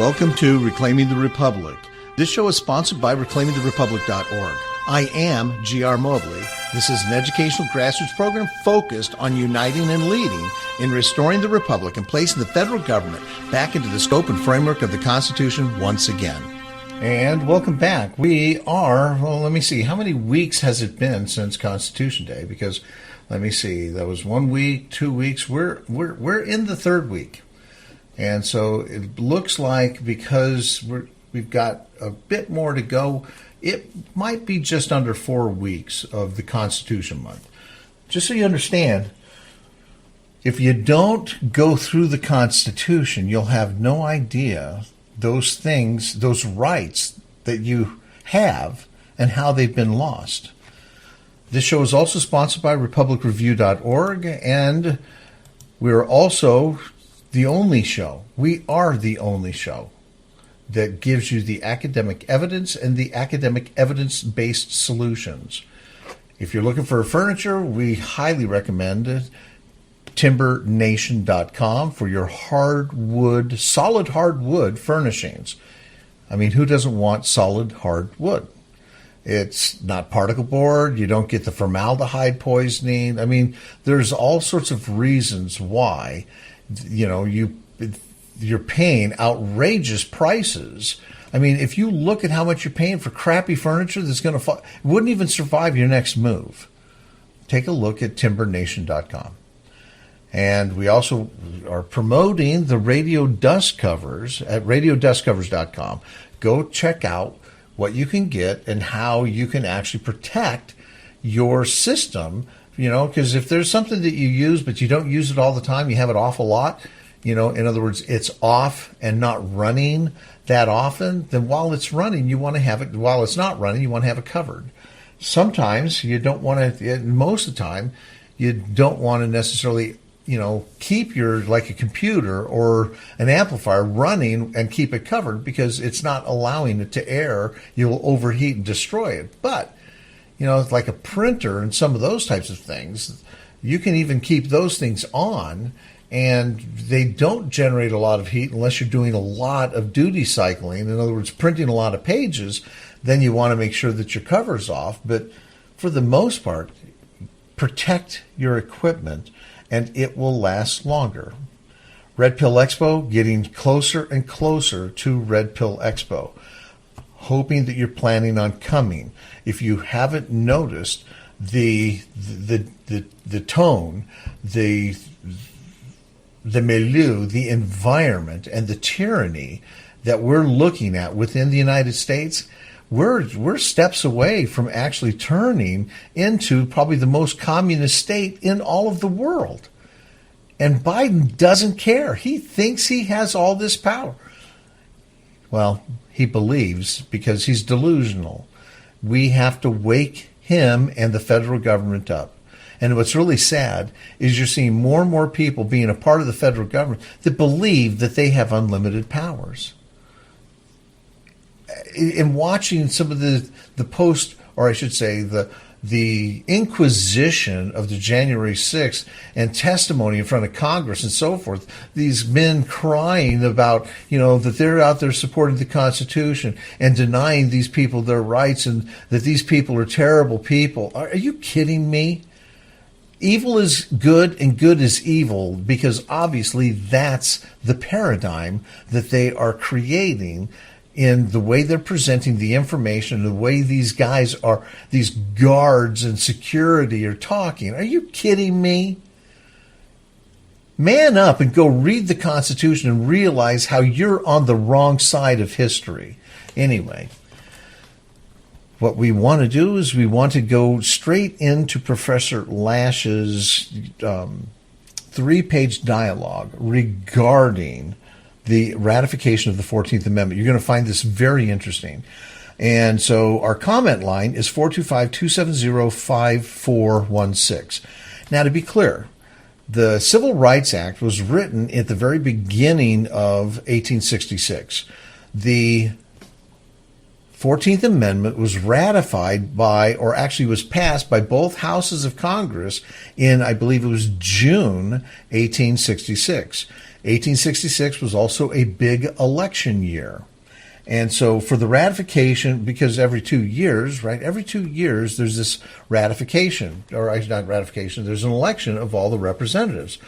Welcome to Reclaiming the Republic. This show is sponsored by reclaimingtherepublic.org. I am G.R. Mobley. This is an educational grassroots program focused on uniting and leading in restoring the Republic and placing the federal government back into the scope and framework of the Constitution once again. And welcome back. We are, let me see, how many weeks has it been since Constitution Day? Because, let me see, that was 1 week, 2 weeks. We're in the third week. And so it looks like because we've got a bit more to go, it might be just under 4 weeks of the Constitution Month. Just so you understand, if you don't go through the Constitution, you'll have no idea those things, those rights that you have and how they've been lost. This show is also sponsored by republicreview.org, and we're also the only show. We are the only show that gives you the academic evidence and the academic evidence-based solutions. If you're looking for furniture, we highly recommend timbernation.com for your solid hardwood furnishings. I mean, who doesn't want solid hardwood? It's not particle board. You don't get the formaldehyde poisoning. I mean, there's all sorts of reasons why, you're paying outrageous prices. I mean, if you look at how much you're paying for crappy furniture that's going to fall, it wouldn't even survive your next move. Take a look at timbernation.com. And we also are promoting the radio dust covers at radiodustcovers.com. Go check out what you can get and how you can actually protect your system, because if there's something that you use but you don't use it all the time, you have it off a lot, in other words, it's off and not running that often, then while it's running, you want to have it, while it's not running, you want to have it covered. Sometimes you don't want to, most of the time, you don't want to necessarily keep like a computer or an amplifier running and keep it covered because it's not allowing it to air. You'll overheat and destroy it. But, like a printer and some of those types of things, you can even keep those things on and they don't generate a lot of heat unless you're doing a lot of duty cycling. In other words, printing a lot of pages, then you want to make sure that your cover's off. But for the most part, protect your equipment and it will last longer. Red Pill Expo, getting closer and closer to Red Pill Expo. Hoping that you're planning on coming. If you haven't noticed the tone, the milieu, the environment, and the tyranny that we're looking at within the United States, we're steps away from actually turning into probably the most communist state in all of the world. And Biden doesn't care. He thinks he has all this power. Well, he believes because he's delusional. We have to wake him and the federal government up. And what's really sad is you're seeing more and more people being a part of the federal government that believe that they have unlimited powers. In watching some of the post, or I should say the inquisition of the January 6th and testimony in front of Congress and so forth, these men crying about, that they're out there supporting the Constitution and denying these people their rights and that these people are terrible people. Are you kidding me? Evil is good and good is evil because obviously that's the paradigm that they are creating in the way they're presenting the information, the way these guys are, these guards and security are talking. Are you kidding me? Man up and go read the Constitution and realize how you're on the wrong side of history. Anyway, what we want to do is we want to go straight into Professor Lash's 3-page dialogue regarding the ratification of the 14th Amendment. You're going to find this very interesting. And so our comment line is 425-270-5416. Now, to be clear, the Civil Rights Act was written at the very beginning of 1866. The 14th Amendment was ratified by, or actually was passed by both houses of Congress in, I believe it was June 1866. 1866 was also a big election year. And so for the ratification, because every 2 years, right, every 2 years there's this ratification, or actually not ratification, there's an election of all the representatives.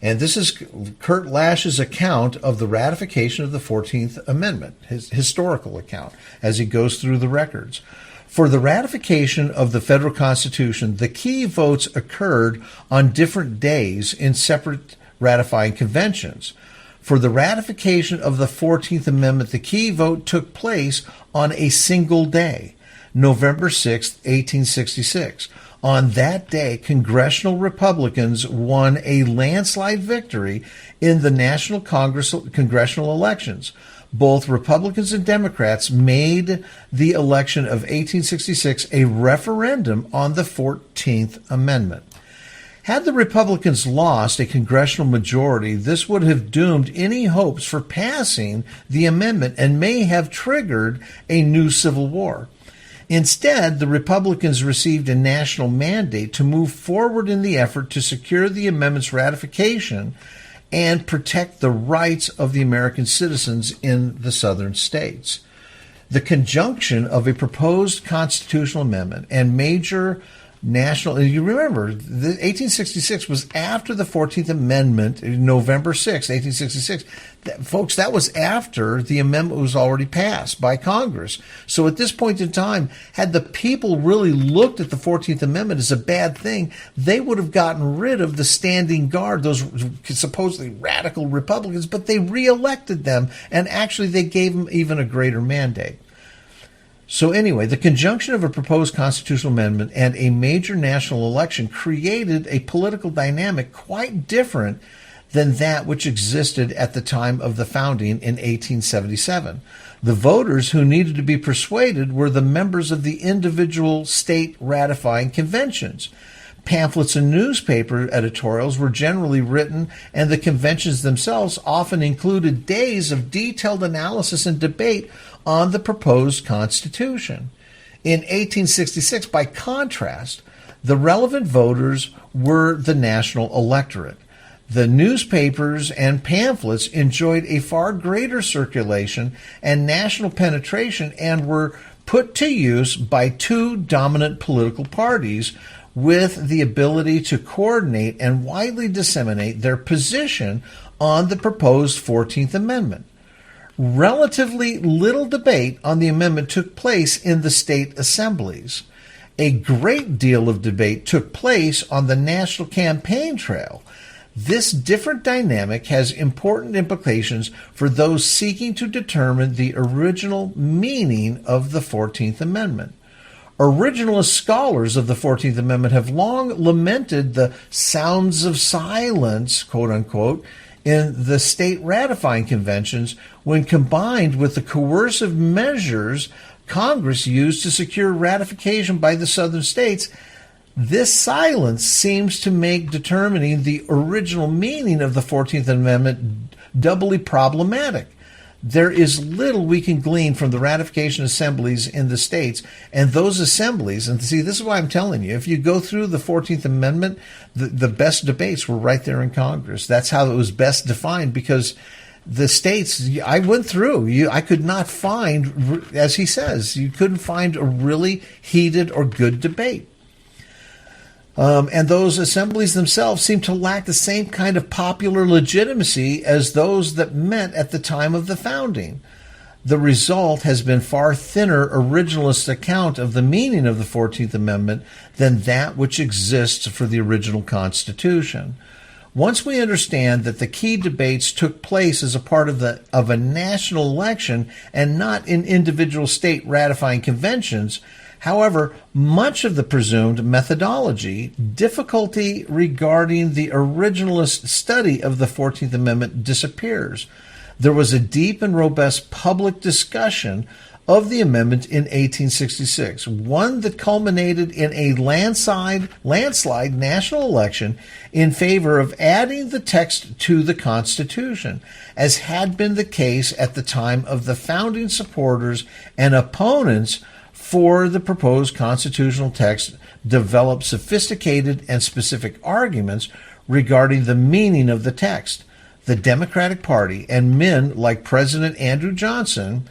And this is Kurt Lash's account of the ratification of the 14th Amendment, his historical account, as he goes through the records. For the ratification of the federal Constitution, the key votes occurred on different days in separate ratifying conventions. For the ratification of the 14th Amendment, the key vote took place on a single day, November 6, 1866. On that day, congressional Republicans won a landslide victory in the National Congress congressional elections. Both Republicans and Democrats made the election of 1866 a referendum on the 14th Amendment. Had the Republicans lost a congressional majority, this would have doomed any hopes for passing the amendment and may have triggered a new civil war. Instead, the Republicans received a national mandate to move forward in the effort to secure the amendment's ratification and protect the rights of the American citizens in the southern states. The conjunction of a proposed constitutional amendment and major national, and you remember, the 1866 was after the 14th Amendment, November 6, 1866. Folks, that was after the amendment was already passed by Congress. So at this point in time, had the people really looked at the 14th Amendment as a bad thing, they would have gotten rid of the standing guard, those supposedly radical Republicans, but they reelected them, and actually they gave them even a greater mandate. So anyway, the conjunction of a proposed constitutional amendment and a major national election created a political dynamic quite different than that which existed at the time of the founding in 1877. The voters who needed to be persuaded were the members of the individual state ratifying conventions. Pamphlets and newspaper editorials were generally written, and the conventions themselves often included days of detailed analysis and debate on the proposed Constitution. In 1866, by contrast, the relevant voters were the national electorate. The newspapers and pamphlets enjoyed a far greater circulation and national penetration and were put to use by two dominant political parties with the ability to coordinate and widely disseminate their position on the proposed 14th Amendment. Relatively little debate on the amendment took place in the state assemblies. A great deal of debate took place on the national campaign trail. This different dynamic has important implications for those seeking to determine the original meaning of the 14th Amendment. Originalist scholars of the 14th Amendment have long lamented the sounds of silence, quote unquote, in the state ratifying conventions when combined with the coercive measures Congress used to secure ratification by the southern states. This silence seems to make determining the original meaning of the 14th Amendment doubly problematic. There is little we can glean from the ratification assemblies in the states, and those assemblies, and see, this is why I'm telling you, if you go through the 14th Amendment, the best debates were right there in Congress. That's how it was best defined, because the states, I went through, I could not find, as he says, you couldn't find a really heated or good debate. And those assemblies themselves seem to lack the same kind of popular legitimacy as those that met at the time of the founding. The result has been far thinner originalist account of the meaning of the 14th Amendment than that which exists for the original Constitution. Once we understand that the key debates took place as a part of a national election and not in individual state ratifying conventions, however, much of the presumed methodology, difficulty regarding the originalist study of the 14th Amendment disappears. There was a deep and robust public discussion of the amendment in 1866, one that culminated in a landslide national election in favor of adding the text to the Constitution, as had been the case at the time of the founding. Supporters and opponents for the proposed constitutional text developed sophisticated and specific arguments regarding the meaning of the text. the Democratic Party and men like President Andrew Johnson,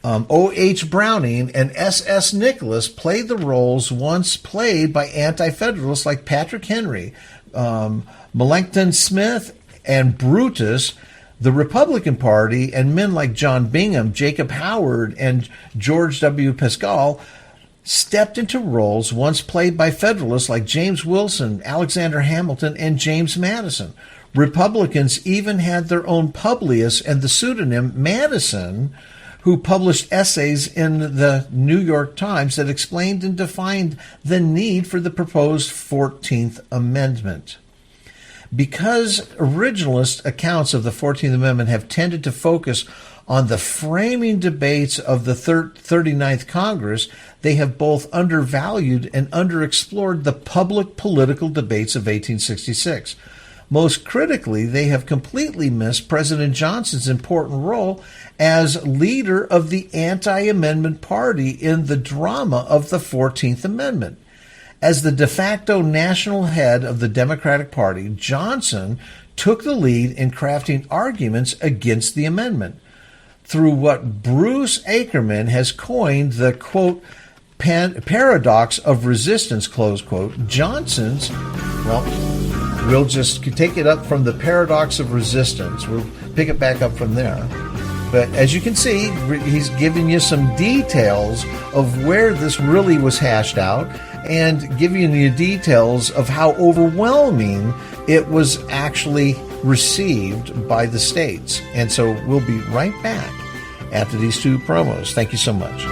O.H. Browning, and S.S. Nicholas played the roles once played by anti-federalists like Patrick Henry, Melancton Smith, and Brutus, the Republican Party, and men like John Bingham, Jacob Howard, and George W. Pascal stepped into roles once played by Federalists like James Wilson, Alexander Hamilton, and James Madison. Republicans even had their own Publius and the pseudonym Madison, who published essays in the New York Times that explained and defined the need for the proposed 14th Amendment. Because originalist accounts of the 14th Amendment have tended to focus on the framing debates of the 39th Congress, they have both undervalued and underexplored the public political debates of 1866. Most critically, they have completely missed President Johnson's important role as leader of the anti-amendment party in the drama of the 14th Amendment. As the de facto national head of the Democratic Party, Johnson took the lead in crafting arguments against the amendment. Through what Bruce Ackerman has coined the, quote, paradox of resistance, close quote, Johnson's, well, we'll just take it up from the paradox of resistance. We'll pick it back up from there. But as you can see, he's giving you some details of where this really was hashed out and giving you details of how overwhelming it was actually received by the states. And so we'll be right back after these two promos. Thank you so much.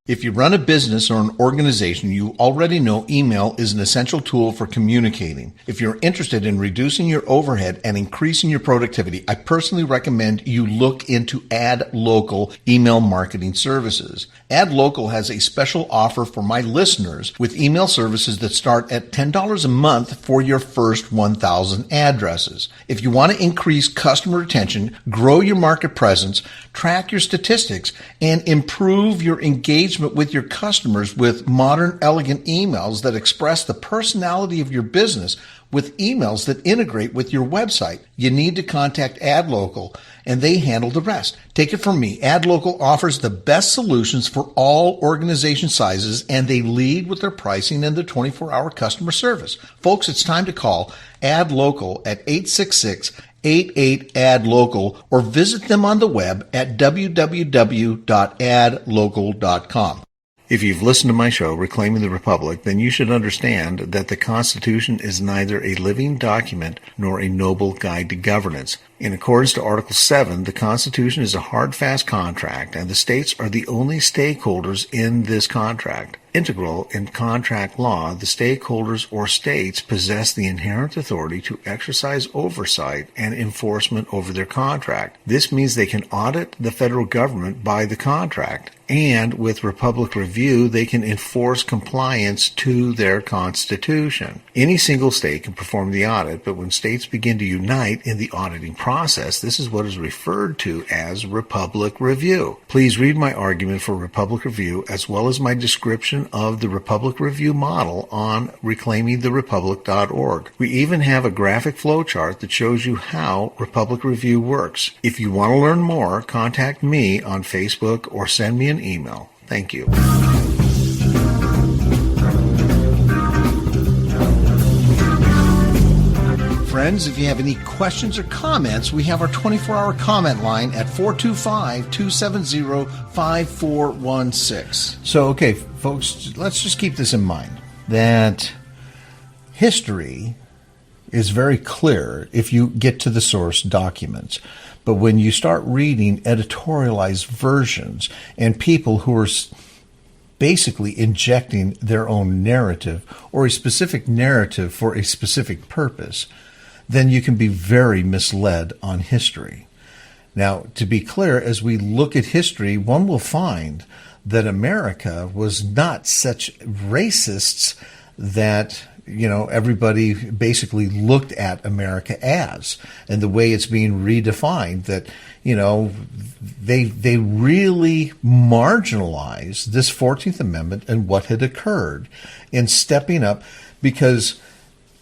If you run a business or an organization, you already know email is an essential tool for communicating. If you're interested in reducing your overhead and increasing your productivity, I personally recommend you look into AdLocal email marketing services. AdLocal has a special offer for my listeners with email services that start at $10 a month for your first 1,000 addresses. If you want to increase customer retention, grow your market presence, track your statistics, and improve your engagement with your customers with modern, elegant emails that express the personality of your business with emails that integrate with your website, you need to contact AdLocal, and they handle the rest. Take it from me. AdLocal offers the best solutions for all organization sizes, and they lead with their pricing and their 24-hour customer service. Folks, it's time to call AdLocal at 866-88-ADLOCAL or visit them on the web at www.adlocal.com. If you've listened to my show, Reclaiming the Republic, then you should understand that the Constitution is neither a living document nor a noble guide to governance. In accordance to Article 7, the Constitution is a hard, fast contract, and the states are the only stakeholders in this contract. Integral in contract law, the stakeholders or states possess the inherent authority to exercise oversight and enforcement over their contract. This means they can audit the federal government by the contract, and with Republic Review, they can enforce compliance to their Constitution. Any single state can perform the audit, but when states begin to unite in the auditing process, this is what is referred to as Republic Review. Please read my argument for Republic Review as well as my description of the Republic Review model on reclaimingtherepublic.org. We even have a graphic flowchart that shows you how Republic Review works. If you want to learn more, contact me on Facebook or send me an email. Thank you. Friends, if you have any questions or comments, we have our 24-hour comment line at 425-270-5416. So, okay, folks, let's just keep this in mind, that history is very clear if you get to the source documents. But when you start reading editorialized versions and people who are basically injecting their own narrative or a specific narrative for a specific purpose, then you can be very misled on history. Now, to be clear, as we look at history, one will find that America was not such racists that, everybody basically looked at America as, and the way it's being redefined, that, they really marginalized this 14th Amendment and what had occurred in stepping up, because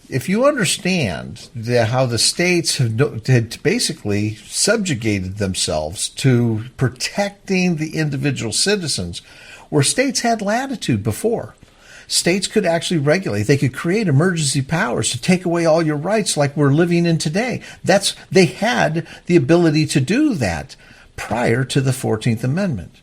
if you understand how the states had basically subjugated themselves to protecting the individual citizens, where states had latitude before. States could actually regulate. They could create emergency powers to take away all your rights like we're living in today. They had the ability to do that prior to the 14th Amendment.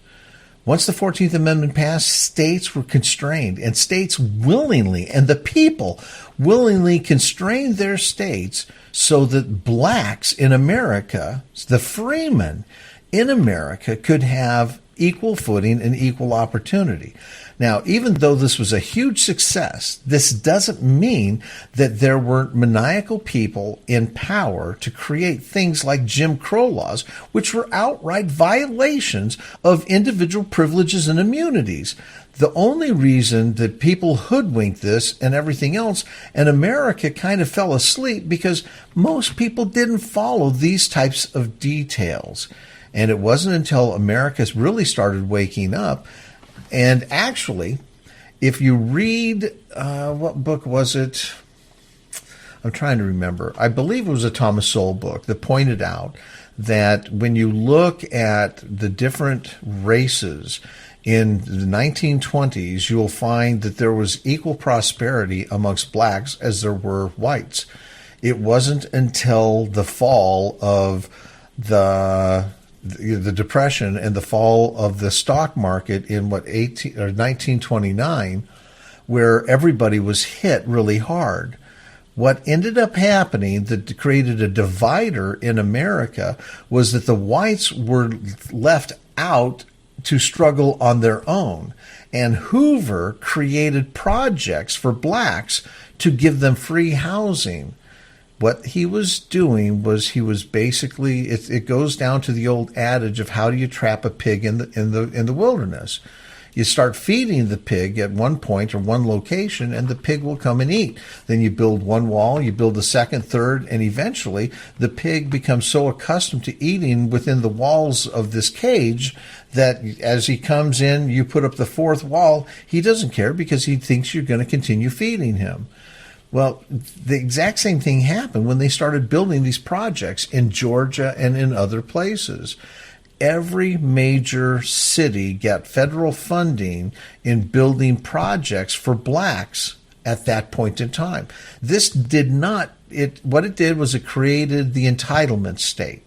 Once the 14th Amendment passed, states were constrained, and states willingly, and the people willingly constrained their states so that blacks in America, the freemen in America, could have equal footing and equal opportunity. Now, even though this was a huge success, this doesn't mean that there weren't maniacal people in power to create things like Jim Crow laws, which were outright violations of individual privileges and immunities. The only reason that people hoodwinked this and everything else, and America kind of fell asleep, because most people didn't follow these types of details. And it wasn't until America really started waking up. And actually, if you read, what book was it? I'm trying to remember. I believe it was a Thomas Sowell book that pointed out that when you look at the different races in the 1920s, you'll find that there was equal prosperity amongst blacks as there were whites. It wasn't until the fall of the Depression and the fall of the stock market in 1929, where everybody was hit really hard. What ended up happening that created a divider in America was that the whites were left out to struggle on their own. And Hoover created projects for blacks to give them free housing. What he was doing was he was basically, it goes down to the old adage of how do you trap a pig in the wilderness. You start feeding the pig at one point or one location, and the pig will come and eat. Then you build one wall, you build a second, third, and eventually the pig becomes so accustomed to eating within the walls of this cage that as he comes in, you put up the fourth wall, he doesn't care because he thinks you're going to continue feeding him. Well, the exact same thing happened when they started building these projects in Georgia and in other places. Every major city got federal funding in building projects for blacks at that point in time. This did not, what it did was it created the entitlement state,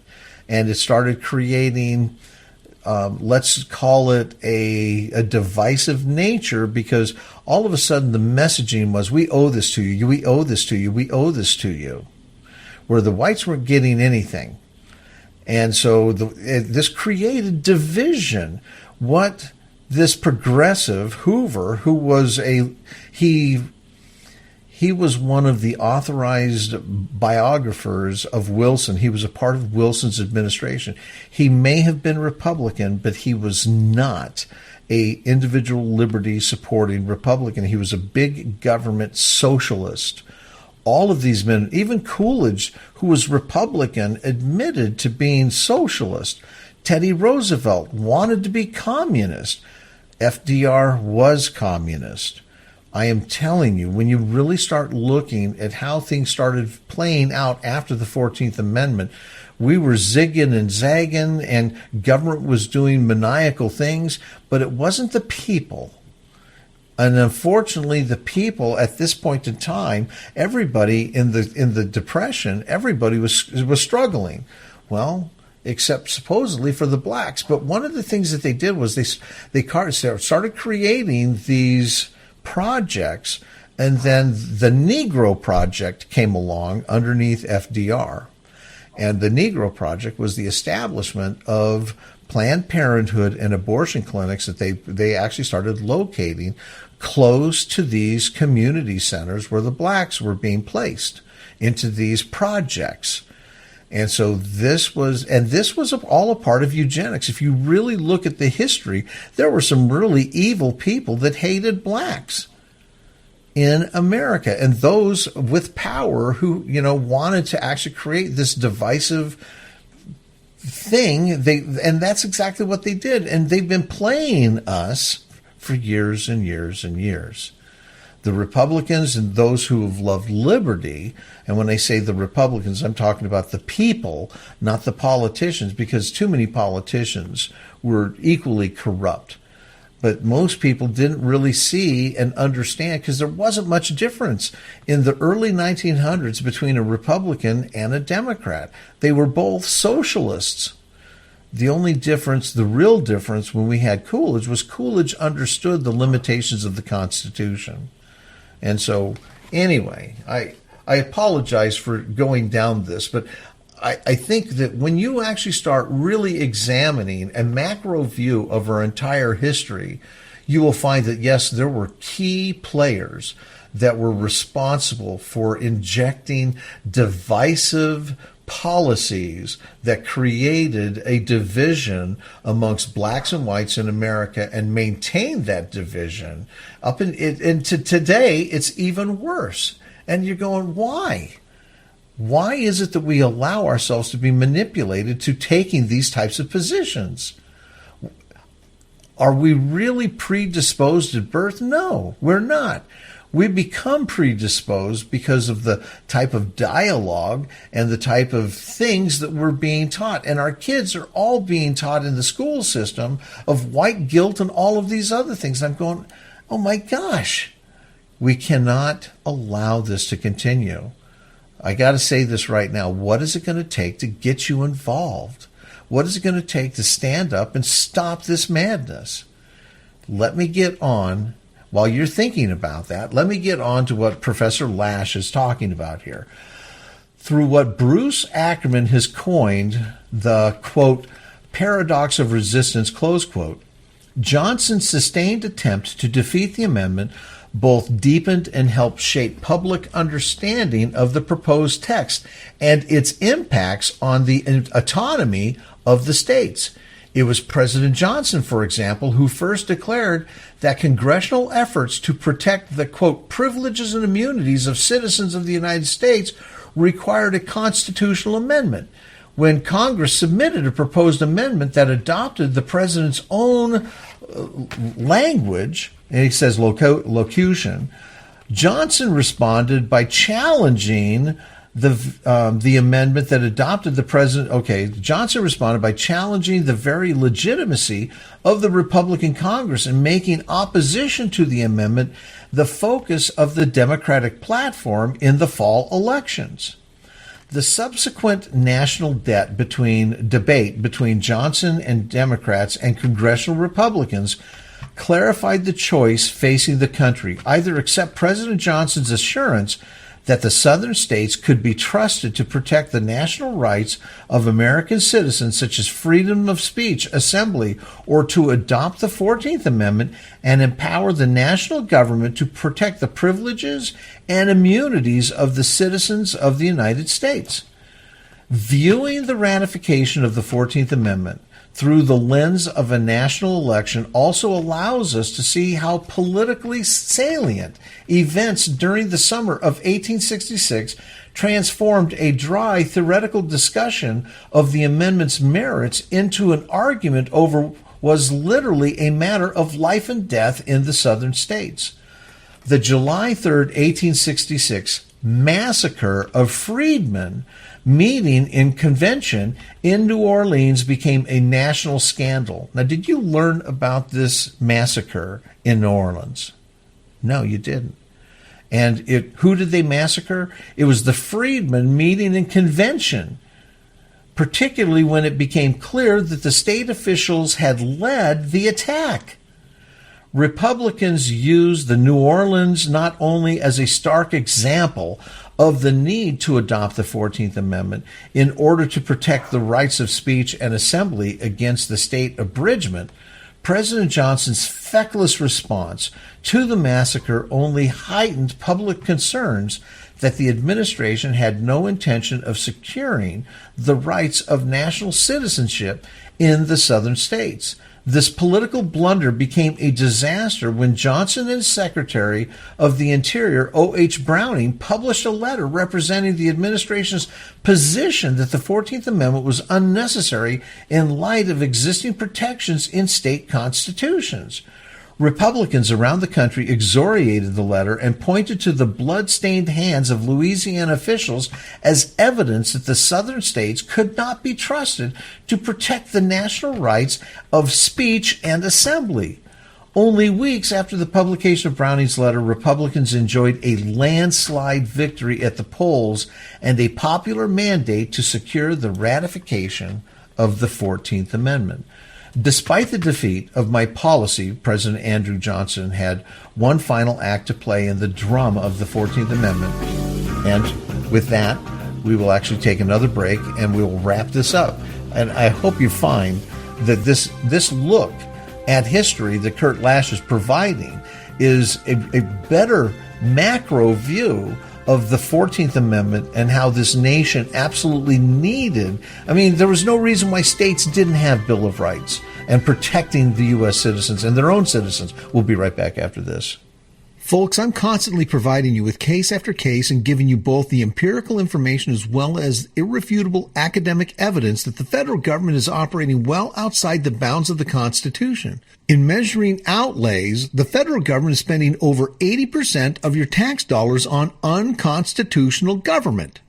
and it started creating let's call it a divisive nature, because all of a sudden the messaging was, we owe this to you, we owe this to you, we owe this to you, where the whites weren't getting anything. And so this created division. What this progressive Hoover, who was he was one of the authorized biographers of Wilson. He was a part of Wilson's administration. He may have been Republican, but he was not a individual liberty supporting Republican. He was a big government socialist. All of these men, even Coolidge, who was Republican, admitted to being socialist. Teddy Roosevelt wanted to be communist. FDR was communist. I am telling you, when you really start looking at how things started playing out after the 14th Amendment, we were zigging and zagging, and government was doing maniacal things, but it wasn't the people. And unfortunately, the people at this point in time, everybody in the Depression, everybody was struggling. Well, except supposedly for the blacks. But one of the things that they did was they started creating these projects, and then the Negro Project came along underneath FDR. And the Negro Project was the establishment of Planned Parenthood and abortion clinics that they actually started locating close to these community centers where the blacks were being placed into these projects. And so this was all a part of eugenics. If you really look at the history, there were some really evil people that hated blacks in America, and those with power who, wanted to actually create this divisive thing. And that's exactly what they did. And they've been playing us for years and years and years. The Republicans and those who have loved liberty, and when I say the Republicans, I'm talking about the people, not the politicians, because too many politicians were equally corrupt. But most people didn't really see and understand, because there wasn't much difference in the early 1900s between a Republican and a Democrat. They were both socialists. The only difference, the real difference when we had Coolidge, was Coolidge understood the limitations of the Constitution. And so, anyway, I apologize for going down this, but I think that when you actually start really examining a macro view of our entire history, you will find that, yes, there were key players that were responsible for injecting divisive policies that created a division amongst blacks and whites in America and maintained that division up into today. It's even worse. And you're going, why? Why is it that we allow ourselves to be manipulated to taking these types of positions? Are we really predisposed at birth? No, we're not. We become predisposed because of the type of dialogue and the type of things that we're being taught. And our kids are all being taught in the school system of white guilt and all of these other things. I'm going, oh my gosh, we cannot allow this to continue. I got to say this right now. What is it going to take to get you involved? What is it going to take to stand up and stop this madness? Let me get on. While you're thinking about that, let me get on to what Professor Lash is talking about here. Through what Bruce Ackerman has coined the, quote, paradox of resistance, close quote, Johnson's sustained attempt to defeat the amendment both deepened and helped shape public understanding of the proposed text and its impacts on the autonomy of the states. It was President Johnson, for example, who first declared that congressional efforts to protect the, quote, privileges and immunities of citizens of the United States required a constitutional amendment. When Congress submitted a proposed amendment that adopted the president's own language, and he says locution, Johnson responded by challenging the amendment that adopted the president. Okay, Johnson responded by challenging the very legitimacy of the Republican Congress and making opposition to the amendment the focus of the Democratic platform in the fall elections. The subsequent national debate between Johnson and Democrats and congressional Republicans clarified the choice facing the country: either accept President Johnson's assurance that the southern states could be trusted to protect the national rights of American citizens, such as freedom of speech, assembly, or to adopt the 14th Amendment and empower the national government to protect the privileges and immunities of the citizens of the United States. Viewing the ratification of the 14th Amendment through the lens of a national election also allows us to see how politically salient events during the summer of 1866 transformed a dry theoretical discussion of the amendment's merits into an argument over was literally a matter of life and death in the southern states. The July 3rd, 1866 massacre of freedmen meeting in convention in New Orleans became a national scandal. Now, did you learn about this massacre in New Orleans? No, you didn't. And who did they massacre? It was the freedmen meeting in convention, particularly when it became clear that the state officials had led the attack. Republicans used the New Orleans not only as a stark example of the need to adopt the 14th Amendment in order to protect the rights of speech and assembly against the state abridgment, President Johnson's feckless response to the massacre only heightened public concerns that the administration had no intention of securing the rights of national citizenship in the southern states. This political blunder became a disaster when Johnson and Secretary of the Interior, O.H. Browning, published a letter representing the administration's position that the 14th Amendment was unnecessary in light of existing protections in state constitutions. Republicans around the country excoriated the letter and pointed to the blood-stained hands of Louisiana officials as evidence that the southern states could not be trusted to protect the national rights of speech and assembly. Only weeks after the publication of Browning's letter, Republicans enjoyed a landslide victory at the polls and a popular mandate to secure the ratification of the 14th Amendment. Despite the defeat of my policy, President Andrew Johnson had one final act to play in the drama of the 14th Amendment. And with that, we will actually take another break and we will wrap this up. And I hope you find that this look at history that Kurt Lash is providing is a better macro view of the 14th Amendment and how this nation absolutely needed. I mean, there was no reason why states didn't have Bill of Rights and protecting the U.S. citizens and their own citizens. We'll be right back after this. Folks, I'm constantly providing you with case after case and giving you both the empirical information as well as irrefutable academic evidence that the federal government is operating well outside the bounds of the Constitution. In measuring outlays, the federal government is spending over 80% of your tax dollars on unconstitutional government.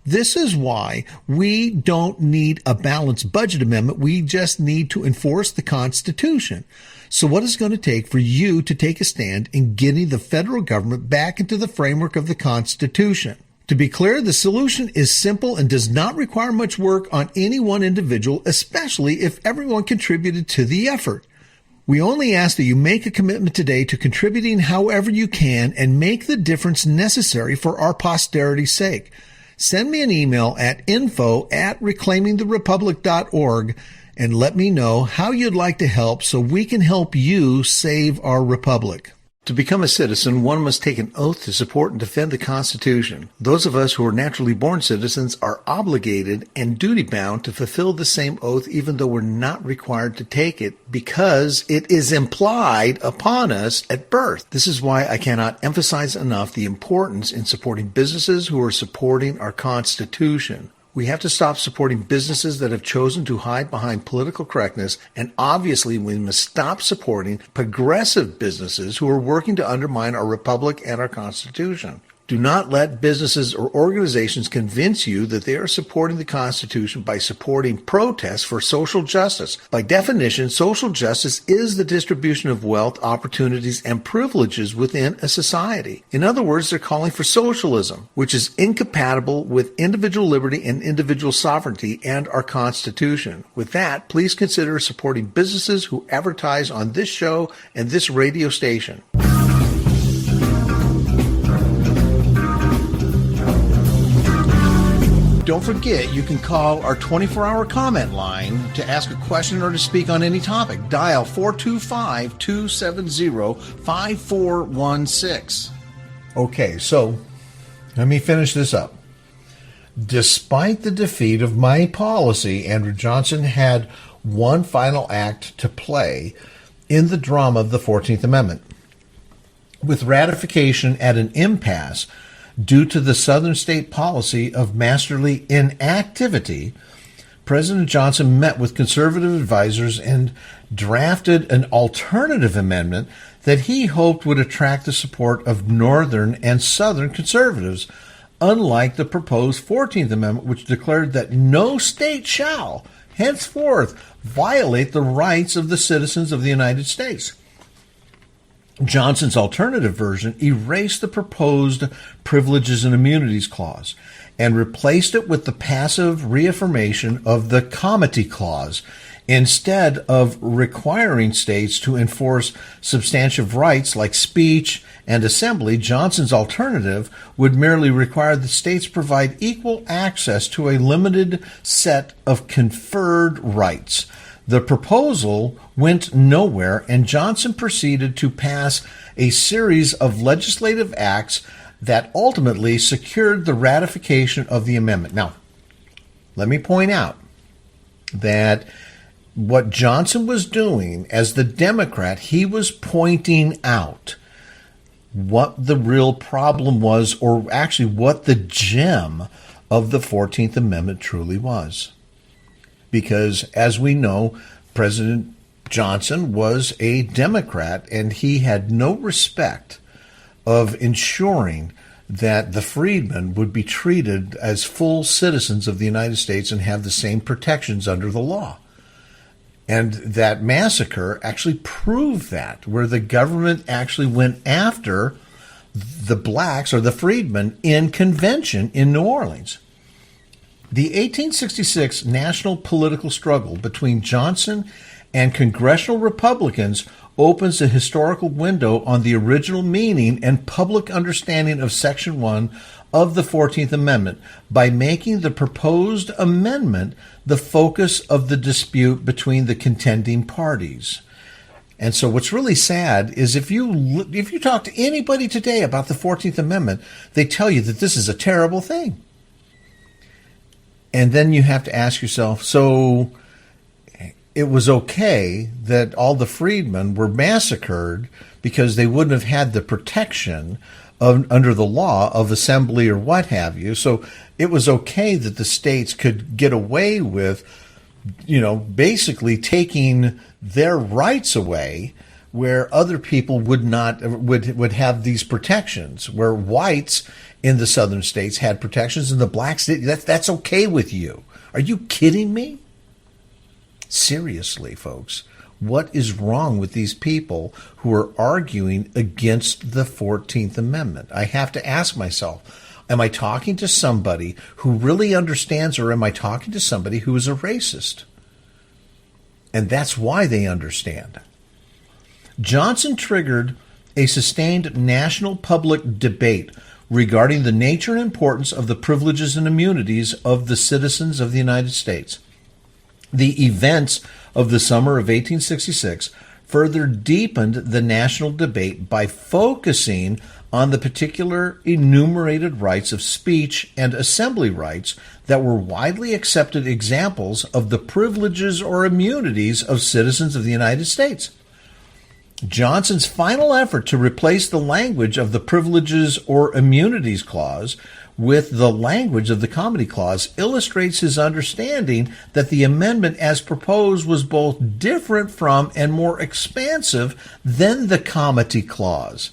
This is why we don't need a balanced budget amendment. We just need to enforce the Constitution. So what is it going to take for you to take a stand in getting the federal government back into the framework of the Constitution? To be clear, the solution is simple and does not require much work on any one individual, especially if everyone contributed to the effort. We only ask that you make a commitment today to contributing however you can and make the difference necessary for our posterity's sake. Send me an email at info@reclaimingtherepublic.org and let me know how you'd like to help so we can help you save our republic. To become a citizen, one must take an oath to support and defend the Constitution. Those of us who are naturally born citizens are obligated and duty-bound to fulfill the same oath even though we're not required to take it because it is implied upon us at birth. This is why I cannot emphasize enough the importance in supporting businesses who are supporting our Constitution. We have to stop supporting businesses that have chosen to hide behind political correctness, and obviously we must stop supporting progressive businesses who are working to undermine our republic and our Constitution. Do not let businesses or organizations convince you that they are supporting the Constitution by supporting protests for social justice. By definition, social justice is the distribution of wealth, opportunities, and privileges within a society. In other words, they're calling for socialism, which is incompatible with individual liberty and individual sovereignty and our Constitution. With that, please consider supporting businesses who advertise on this show and this radio station. Don't forget, you can call our 24-hour comment line to ask a question or to speak on any topic. Dial 425-270-5416. Okay, so let me finish this up. Despite the defeat of my policy, Andrew Johnson had one final act to play in the drama of the 14th Amendment. With ratification at an impasse, due to the Southern state policy of masterly inactivity, President Johnson met with conservative advisors and drafted an alternative amendment that he hoped would attract the support of Northern and Southern conservatives, unlike the proposed 14th Amendment, which declared that no state shall henceforth violate the rights of the citizens of the United States. Johnson's alternative version erased the proposed Privileges and Immunities Clause and replaced it with the passive reaffirmation of the Comity Clause. Instead of requiring states to enforce substantive rights like speech and assembly, Johnson's alternative would merely require the states provide equal access to a limited set of conferred rights. The proposal went nowhere, and Johnson proceeded to pass a series of legislative acts that ultimately secured the ratification of the amendment. Now, let me point out that what Johnson was doing as the Democrat, he was pointing out what the real problem was, or actually what the gem of the 14th Amendment truly was. Because, as we know, President Johnson was a Democrat, and he had no respect of ensuring that the freedmen would be treated as full citizens of the United States and have the same protections under the law. And that massacre actually proved that, where the government actually went after the blacks or the freedmen in convention in New Orleans. The 1866 national political struggle between Johnson and congressional Republicans opens a historical window on the original meaning and public understanding of Section 1 of the 14th Amendment by making the proposed amendment the focus of the dispute between the contending parties. And so what's really sad is if you talk to anybody today about the 14th Amendment, they tell you that this is a terrible thing. And then you have to ask yourself, so it was okay that all the freedmen were massacred because they wouldn't have had the protection under the law of assembly or what have you. So it was okay that the states could get away with, basically taking their rights away, where other people would have these protections, where whites in the southern states had protections and the blacks did. That's okay with you. Are you kidding me? Seriously, folks, what is wrong with these people who are arguing against the 14th Amendment? I have to ask myself, am I talking to somebody who really understands, or am I talking to somebody who is a racist? And that's why they understand. Johnson triggered a sustained national public debate regarding the nature and importance of the privileges and immunities of the citizens of the United States. The events of the summer of 1866 further deepened the national debate by focusing on the particular enumerated rights of speech and assembly rights that were widely accepted examples of the privileges or immunities of citizens of the United States. Johnson's final effort to replace the language of the Privileges or Immunities Clause with the language of the Comity Clause illustrates his understanding that the amendment as proposed was both different from and more expansive than the Comity Clause.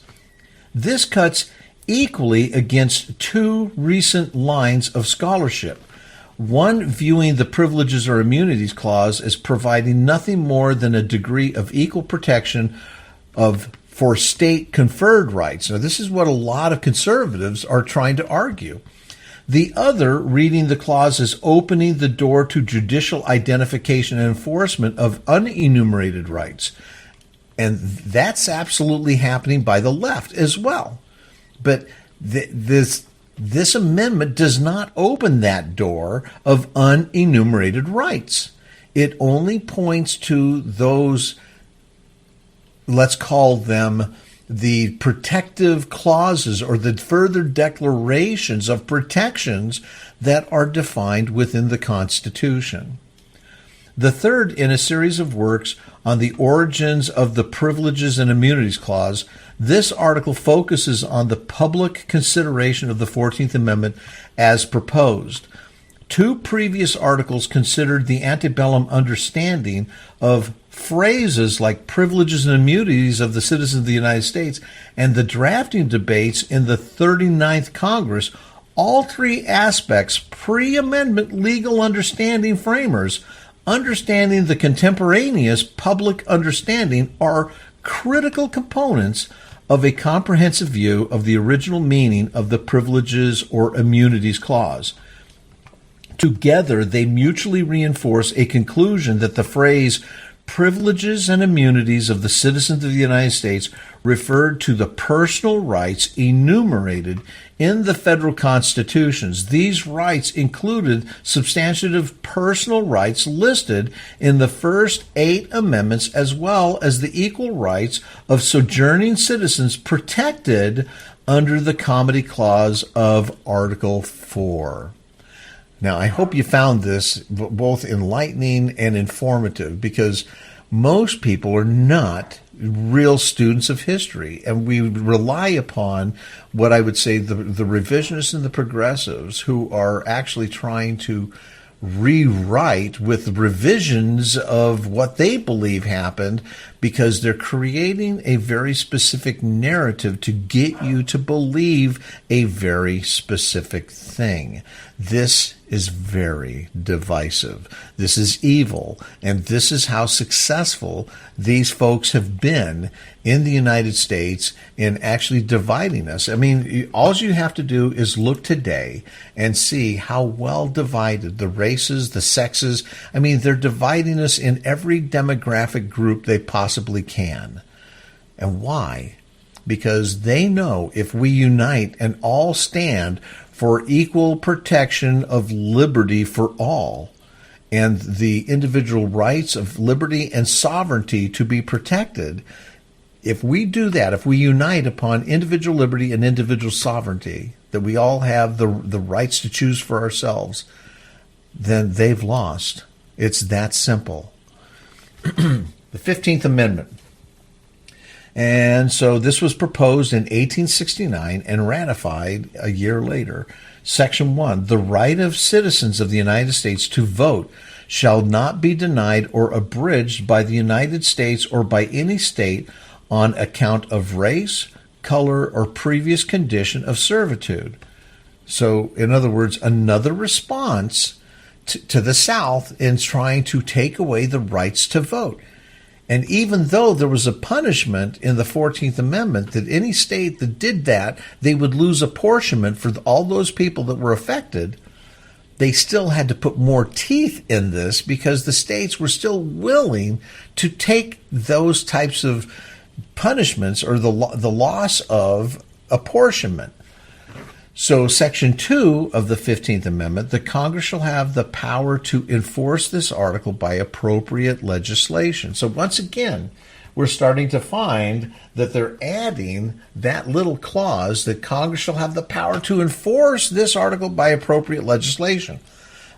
This cuts equally against two recent lines of scholarship. One viewing the Privileges or Immunities Clause as providing nothing more than a degree of equal protection for state-conferred rights. Now, this is what a lot of conservatives are trying to argue. The other reading the clause as opening the door to judicial identification and enforcement of unenumerated rights. And that's absolutely happening by the left as well. But this amendment does not open that door of unenumerated rights. It only points to those, let's call them the protective clauses or the further declarations of protections that are defined within the Constitution. The third in a series of works on the origins of the Privileges and Immunities Clause, this article focuses on the public consideration of the 14th Amendment as proposed. Two previous articles considered the antebellum understanding of phrases like privileges and immunities of the citizens of the United States and the drafting debates in the 39th Congress. All three aspects pre-amendment legal understanding framers understanding the contemporaneous public understanding are critical components of a comprehensive view of the original meaning of the Privileges or Immunities Clause. Together, they mutually reinforce a conclusion that the phrase privileges and immunities of the citizens of the United States referred to the personal rights enumerated in the federal constitutions. These rights included substantive personal rights listed in the first 8 amendments, as well as the equal rights of sojourning citizens protected under the Comity Clause of Article 4. Now, I hope you found this both enlightening and informative, because most people are not real students of history, and we rely upon what I would say the revisionists and the progressives who are actually trying to rewrite with revisions of what they believe happened, because they're creating a very specific narrative to get you to believe a very specific thing. This is very divisive. This is evil. And this is how successful these folks have been in the United States in actually dividing us. I mean, all you have to do is look today and see how well divided the races, the sexes, I mean, they're dividing us in every demographic group they possibly can. And why? Because they know if we unite and all stand for equal protection of liberty for all, and the individual rights of liberty and sovereignty to be protected, if we do that, if we unite upon individual liberty and individual sovereignty, that we all have the rights to choose for ourselves, then they've lost. It's that simple. The 15th Amendment. And so this was proposed in 1869 and ratified a year later. Section 1, the right of citizens of the United States to vote shall not be denied or abridged by the United States or by any state on account of race, color, or previous condition of servitude. So, in other words, another response to the South in trying to take away the rights to vote. And even though there was a punishment in the 14th Amendment that any state that did that, they would lose apportionment for all those people that were affected, they still had to put more teeth in this because the states were still willing to take those types of punishments or the loss of apportionment. So Section 2 of the 15th Amendment, the Congress shall have the power to enforce this article by appropriate legislation. So once again, we're starting to find that they're adding that little clause that Congress shall have the power to enforce this article by appropriate legislation,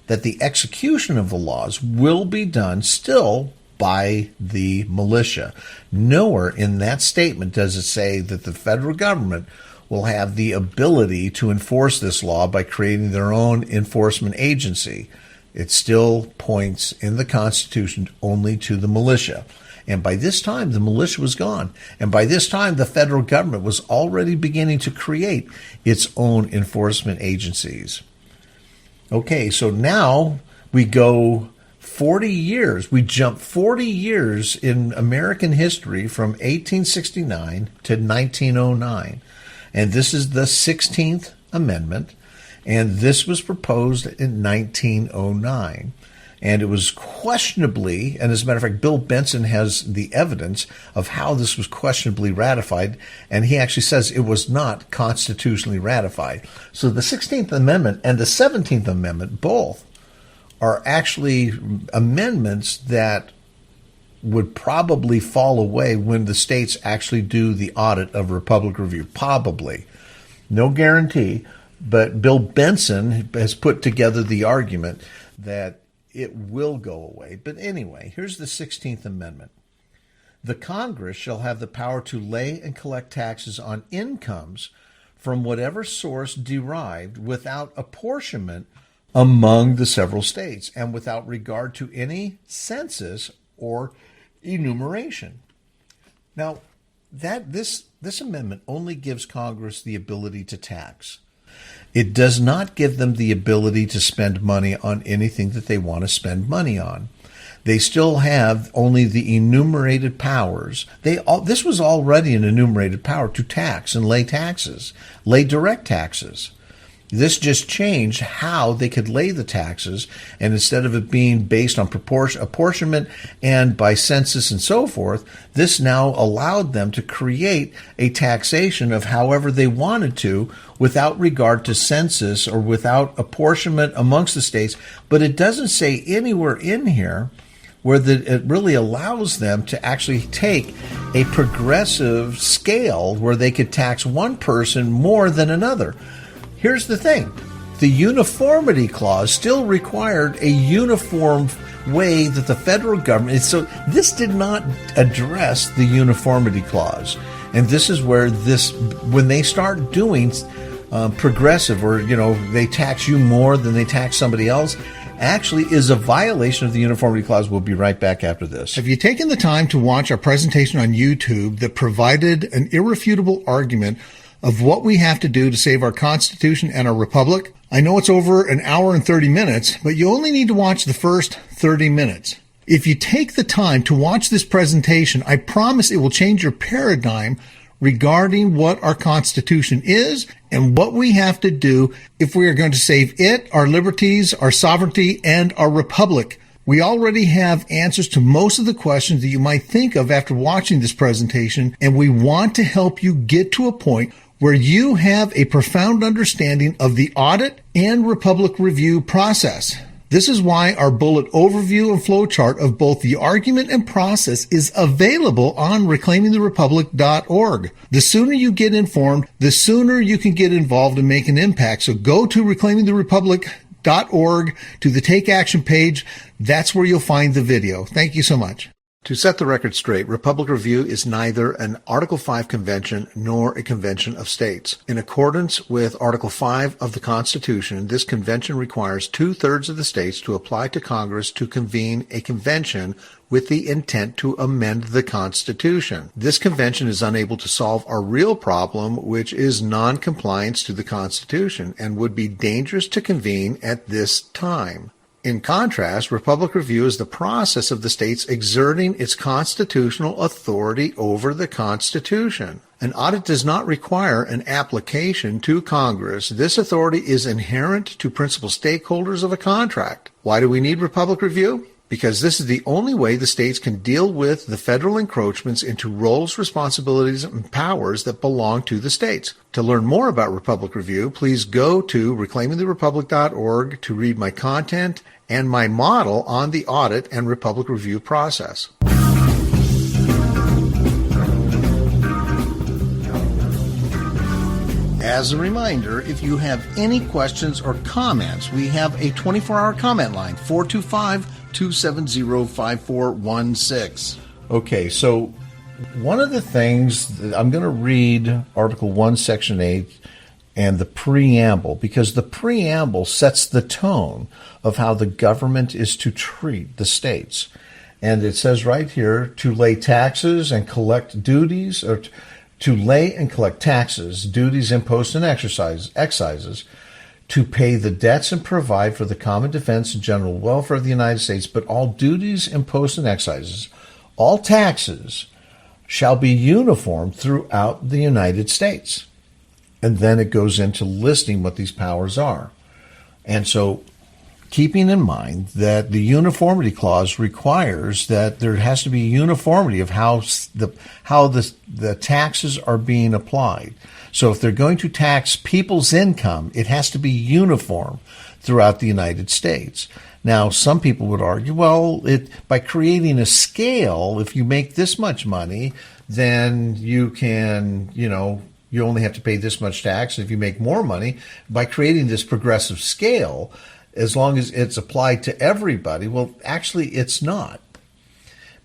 that the execution of the laws will be done still by the militia. Nowhere in that statement does it say that the federal government will have the ability to enforce this law by creating their own enforcement agency. It still points in the Constitution only to the militia. And by this time, the militia was gone. And by this time, the federal government was already beginning to create its own enforcement agencies. Okay, so now we go 40 years. We jump 40 years in American history from 1869 to 1909. And this is the 16th Amendment, and this was proposed in 1909. And it was questionably, and as a matter of fact, Bill Benson has the evidence of how this was questionably ratified, and he actually says it was not constitutionally ratified. So the 16th Amendment and the 17th Amendment both are actually amendments that would probably fall away when the states actually do the audit of Republic Review. Probably. No guarantee, but Bill Benson has put together the argument that it will go away. But anyway, here's the 16th Amendment. The Congress shall have the power to lay and collect taxes on incomes from whatever source derived without apportionment among the several states and without regard to any census or enumeration. Now, this amendment only gives Congress the ability to tax. It does not give them the ability to spend money on anything that they want to spend money on. They still have only the enumerated powers. This was already an enumerated power to tax and lay taxes, lay direct taxes. This just changed how they could lay the taxes, and instead of it being based on apportionment and by census and so forth, this now allowed them to create a taxation of however they wanted to without regard to census or without apportionment amongst the states. But it doesn't say anywhere in here where it really allows them to actually take a progressive scale where they could tax one person more than another. Here's the thing. The uniformity clause still required a uniform way that the federal government... So this did not address the uniformity clause. And this is where when they start doing progressive or, they tax you more than they tax somebody else, actually is a violation of the Uniformity Clause. We'll be right back after this. Have you taken the time to watch our presentation on YouTube that provided an irrefutable argument of what we have to do to save our Constitution and our Republic? I know it's over an hour and 30 minutes, but you only need to watch the first 30 minutes. If you take the time to watch this presentation, I promise it will change your paradigm regarding what our Constitution is and what we have to do if we are going to save it, our liberties, our sovereignty, and our republic. We already have answers to most of the questions that you might think of after watching this presentation, and we want to help you get to a point where you have a profound understanding of the audit and republic review process. This is why our bullet overview and flowchart of both the argument and process is available on reclaimingtherepublic.org. The sooner you get informed, the sooner you can get involved and make an impact. So go to reclaimingtherepublic.org to the Take Action page. That's where you'll find the video. Thank you so much. To set the record straight, Republic Review is neither an Article 5 convention nor a convention of states. In accordance with Article 5 of the Constitution, this convention requires 2/3 of the states to apply to Congress to convene a convention with the intent to amend the Constitution. This convention is unable to solve our real problem, which is non-compliance to the Constitution, and would be dangerous to convene at this time. In contrast, Republic Review is the process of the states exerting its constitutional authority over the Constitution. An audit does not require an application to Congress. This authority is inherent to principal stakeholders of a contract. Why do we need Republic Review? Because this is the only way the states can deal with the federal encroachments into roles, responsibilities, and powers that belong to the states. To learn more about Republic Review, please go to reclaimingtherepublic.org to read my content and my model on the audit and Republic Review process. As a reminder, if you have any questions or comments, we have a 24-hour comment line, 425-270-5416. Okay, so one of the things, I'm going to read Article 1, Section 8, and the preamble, because the preamble sets the tone of how the government is to treat the states. And it says right here, to lay taxes and collect duties, or to lay and collect taxes, duties, imposts, and excises, to pay the debts and provide for the common defense and general welfare of the United States, but all duties, imposts, and excises, all taxes, shall be uniform throughout the United States. And then it goes into listing what these powers are. And so keeping in mind that the uniformity clause requires that there has to be uniformity of how the taxes are being applied. So if they're going to tax people's income, it has to be uniform throughout the United States. Now, some people would argue, well, by creating a scale, if you make this much money, then you can, you only have to pay this much tax. And if you make more money, by creating this progressive scale, as long as it's applied to everybody, well, actually it's not.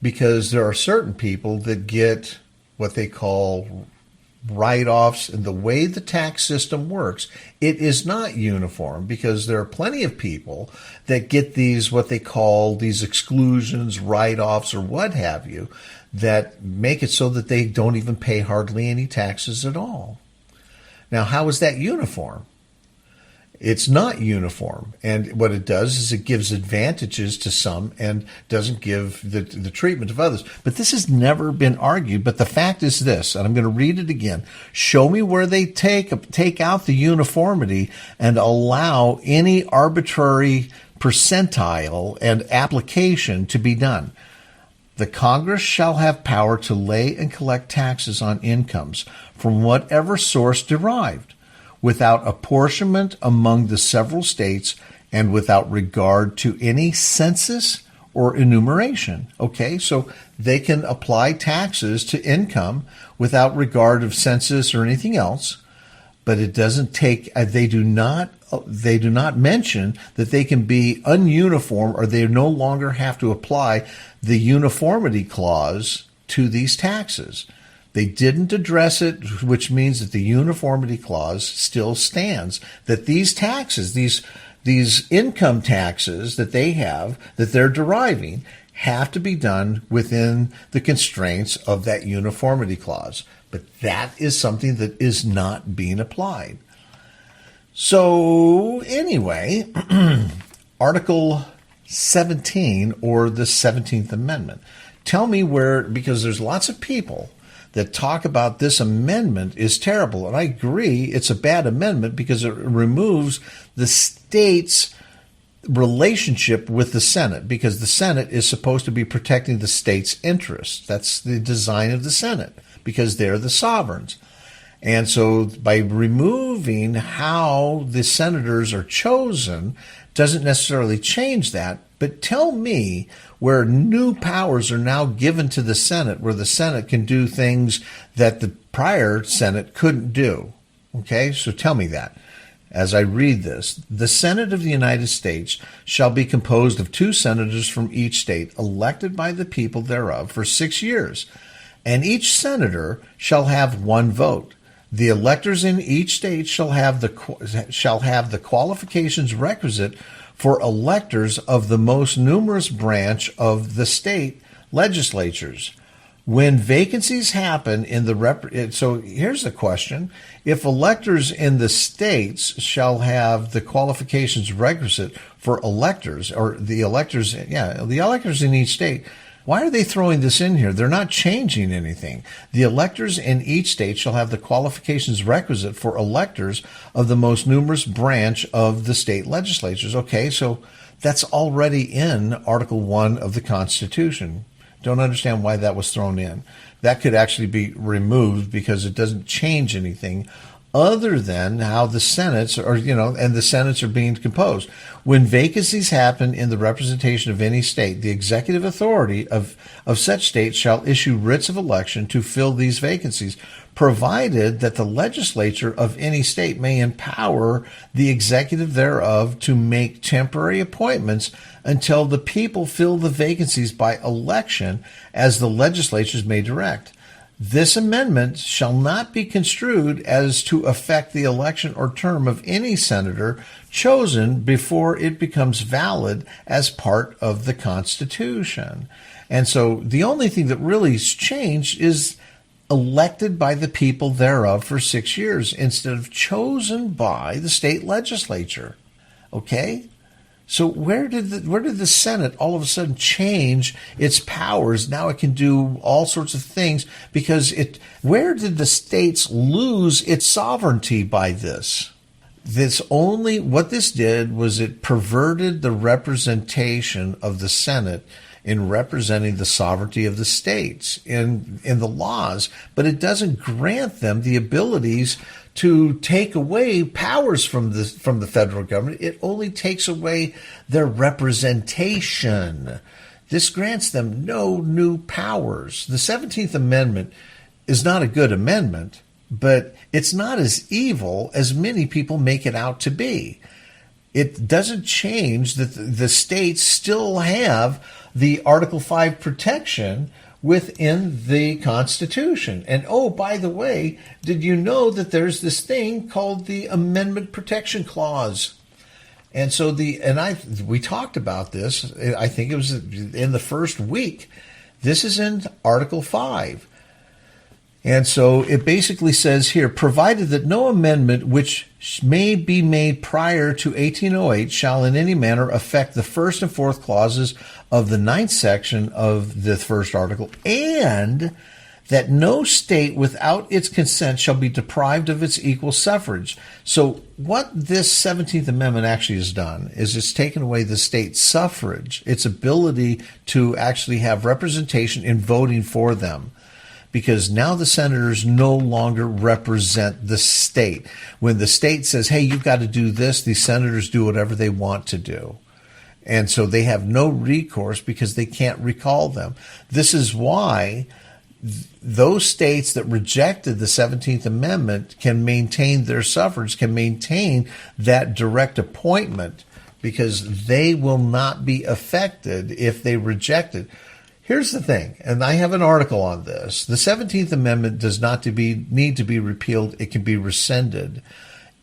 Because there are certain people that get what they call write-offs, and the way the tax system works, it is not uniform, because there are plenty of people that get these, what they call these exclusions, write-offs, or what have you, that make it so that they don't even pay hardly any taxes at all. Now, how is that uniform? It's not uniform. And what it does is it gives advantages to some and doesn't give the treatment of others. But this has never been argued. But the fact is this, and I'm going to read it again. Show me where they take out the uniformity and allow any arbitrary percentile and application to be done. The Congress shall have power to lay and collect taxes on incomes from whatever source derived, without apportionment among the several states and without regard to any census or enumeration. Okay, so they can apply taxes to income without regard of census or anything else, but it doesn't take, they do not mention that they can be ununiform, or they no longer have to apply the uniformity clause to these taxes. They didn't address it, which means that the uniformity clause still stands, that these taxes, these income taxes that they have, that they're deriving, have to be done within the constraints of that uniformity clause. But that is something that is not being applied. So anyway, Article 17, or the 17th Amendment. Tell me where, because there's lots of people that talk about this amendment is terrible. And I agree, it's a bad amendment because it removes the state's relationship with the Senate, because the Senate is supposed to be protecting the state's interests. That's the design of the Senate, because they're the sovereigns. And so by removing how the senators are chosen doesn't necessarily change that. But tell me where new powers are now given to the Senate, where the Senate can do things that the prior Senate couldn't do. Okay, so tell me that. As I read this, the Senate of the United States shall be composed of 2 senators from each state, elected by the people thereof for 6 years, and each senator shall have 1 vote. The electors in each state shall have the qualifications requisite for electors of the most numerous branch of the state legislatures. When vacancies happen in the so here's the question: if electors in the states shall have the qualifications requisite for electors, or the electors in each state. Why are they throwing this in here? They're not changing anything. The electors in each state shall have the qualifications requisite for electors of the most numerous branch of the state legislatures. Okay, so that's already in Article 1 of the Constitution. Don't understand why that was thrown in. That could actually be removed because it doesn't change anything other than how the Senates are, and the Senates are being composed. When vacancies happen in the representation of any state, the executive authority of such state shall issue writs of election to fill these vacancies, provided that the legislature of any state may empower the executive thereof to make temporary appointments until the people fill the vacancies by election, as the legislatures may direct. This amendment shall not be construed as to affect the election or term of any senator chosen before it becomes valid as part of the Constitution. And so the only thing that really has changed is elected by the people thereof for 6 years instead of chosen by the state legislature. Okay? So where did the Senate all of a sudden change its powers? Now it can do all sorts of things because where did the states lose its sovereignty by this? What this did was it perverted the representation of the Senate in representing the sovereignty of the states in the laws, but it doesn't grant them the abilities to take away powers from the federal government. It only takes away their representation. This grants them no new powers. The 17th Amendment is not a good amendment, but it's not as evil as many people make it out to be. It doesn't change that the states still have the Article 5 protection within the Constitution. And oh, by the way, did you know that there's this thing called the Amendment Protection Clause? And so we talked about this, I think it was in the first week. This is in Article 5. And so it basically says here, provided that no amendment which may be made prior to 1808 shall in any manner affect the first and fourth clauses of the 9th section of the first article, and that no state without its consent shall be deprived of its equal suffrage. So what this 17th Amendment actually has done is it's taken away the state suffrage, its ability to actually have representation in voting for them. Because now the senators no longer represent the state. When the state says, hey, you've got to do this, the senators do whatever they want to do. And so they have no recourse because they can't recall them. This is why those states that rejected the 17th Amendment can maintain their suffrage, can maintain that direct appointment, because they will not be affected if they reject it. Here's the thing, and I have an article on this. The 17th Amendment does not need to be repealed. It can be rescinded.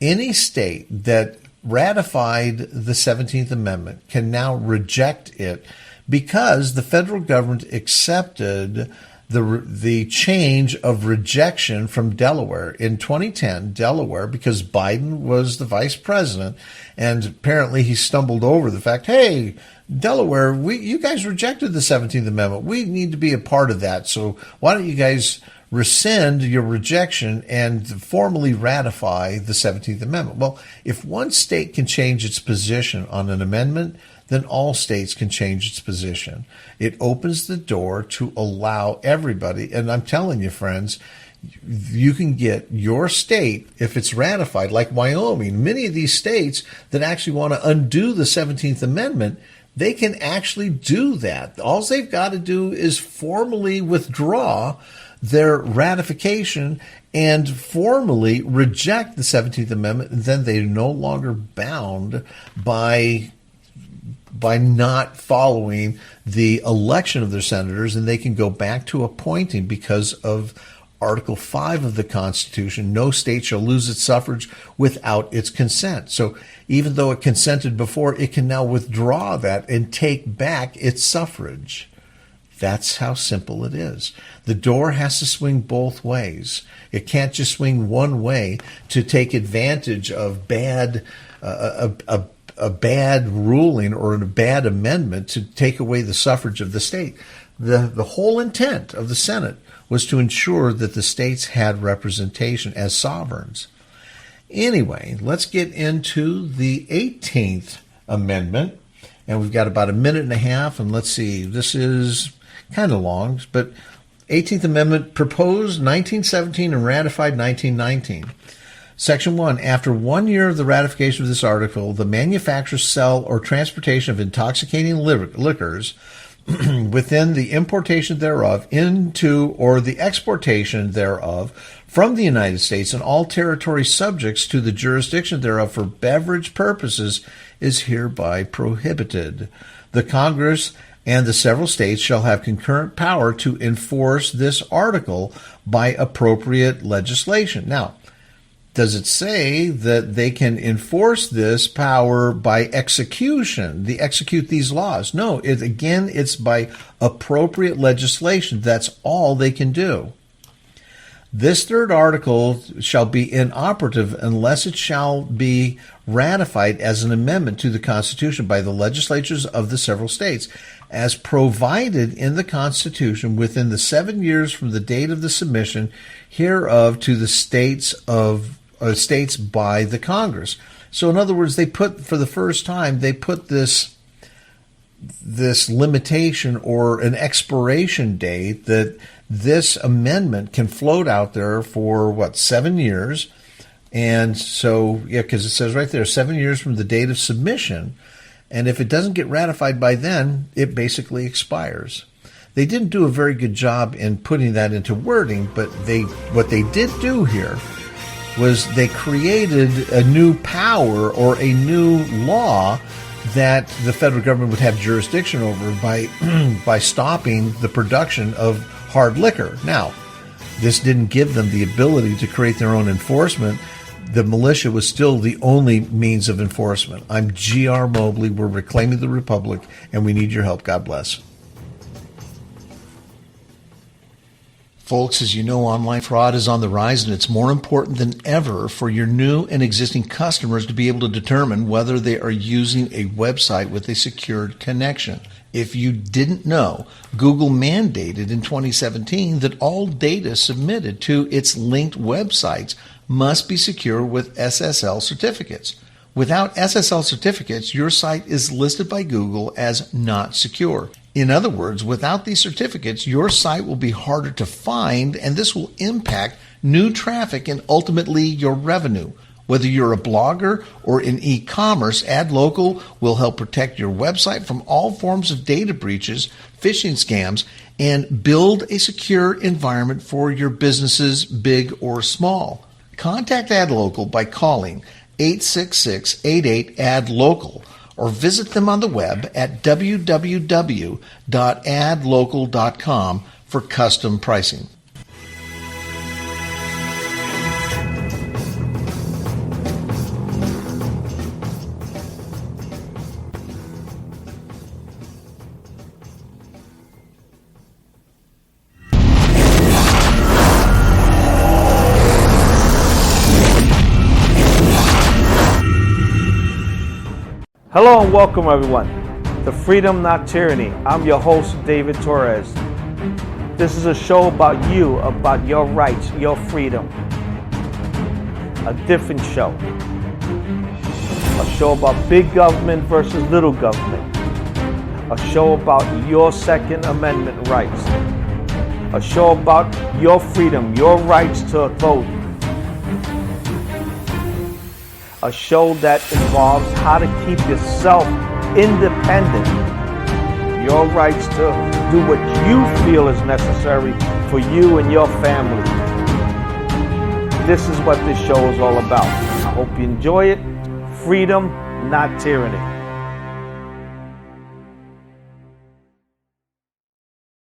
Any state that ratified the 17th Amendment can now reject it because the federal government accepted the change of rejection from Delaware. In 2010, Delaware, because Biden was the vice president, and apparently he stumbled over the fact, hey, Delaware, you guys rejected the 17th Amendment. We need to be a part of that. So why don't you guys rescind your rejection and formally ratify the 17th Amendment? Well, if one state can change its position on an amendment, then all states can change its position. It opens the door to allow everybody, and I'm telling you, friends, you can get your state, if it's ratified, like Wyoming, many of these states that actually want to undo the 17th Amendment, they can actually do that. All they've got to do is formally withdraw their ratification and formally reject the 17th Amendment, and then they're no longer bound by not following the election of their senators, and they can go back to appointing because of Article 5 of the Constitution. No state shall lose its suffrage without its consent. So even though it consented before, it can now withdraw that and take back its suffrage. That's how simple it is. The door has to swing both ways. It can't just swing one way to take advantage of a bad ruling or a bad amendment to take away the suffrage of the state. The whole intent of the Senate was to ensure that the states had representation as sovereigns. Anyway, let's get into the 18th Amendment. And we've got about a minute and a half. And let's see, this is kind of long, but 18th Amendment proposed 1917 and ratified 1919. Section 1, after 1 year of the ratification of this article, the manufacture, sale, or transportation of intoxicating liquors within the importation thereof into or the exportation thereof from the United States and all territories subjects to the jurisdiction thereof for beverage purposes is hereby prohibited. The Congress and the several states shall have concurrent power to enforce this article by appropriate legislation. Now, does it say that they can enforce this power by execution? They execute these laws? No, it's by appropriate legislation. That's all they can do. This third article shall be inoperative unless it shall be ratified as an amendment to the Constitution by the legislatures of the several states, as provided in the Constitution within the 7 years from the date of the submission hereof to the states by the Congress. So in other words, for the first time, they put this limitation or an expiration date that this amendment can float out there for 7 years. And so, because it says right there, 7 years from the date of submission. And if it doesn't get ratified by then, it basically expires. They didn't do a very good job in putting that into wording, but what they did do here was they created a new power or a new law that the federal government would have jurisdiction over by stopping the production of hard liquor. Now, this didn't give them the ability to create their own enforcement. The militia was still the only means of enforcement. I'm G.R. Mobley. We're reclaiming the Republic, and we need your help. God bless. Folks, as you know, online fraud is on the rise, and it's more important than ever for your new and existing customers to be able to determine whether they are using a website with a secured connection. If you didn't know, Google mandated in 2017 that all data submitted to its linked websites must be secure with SSL certificates. Without SSL certificates, your site is listed by Google as not secure. In other words, without these certificates, your site will be harder to find, and this will impact new traffic and ultimately your revenue. Whether you're a blogger or in e-commerce, AdLocal will help protect your website from all forms of data breaches, phishing scams, and build a secure environment for your businesses, big or small. Contact AdLocal by calling 866-88-ADLOCAL or visit them on the web at www.adlocal.com for custom pricing. Hello and welcome everyone to Freedom Not Tyranny. I'm your host, David Torres. This is a show about you, about your rights, your freedom. A different show. A show about big government versus little government. A show about your Second Amendment rights. A show about your freedom, your rights to vote. A show that involves how to keep yourself independent. Your rights to do what you feel is necessary for you and your family. This is what this show is all about. I hope you enjoy it. Freedom, not tyranny.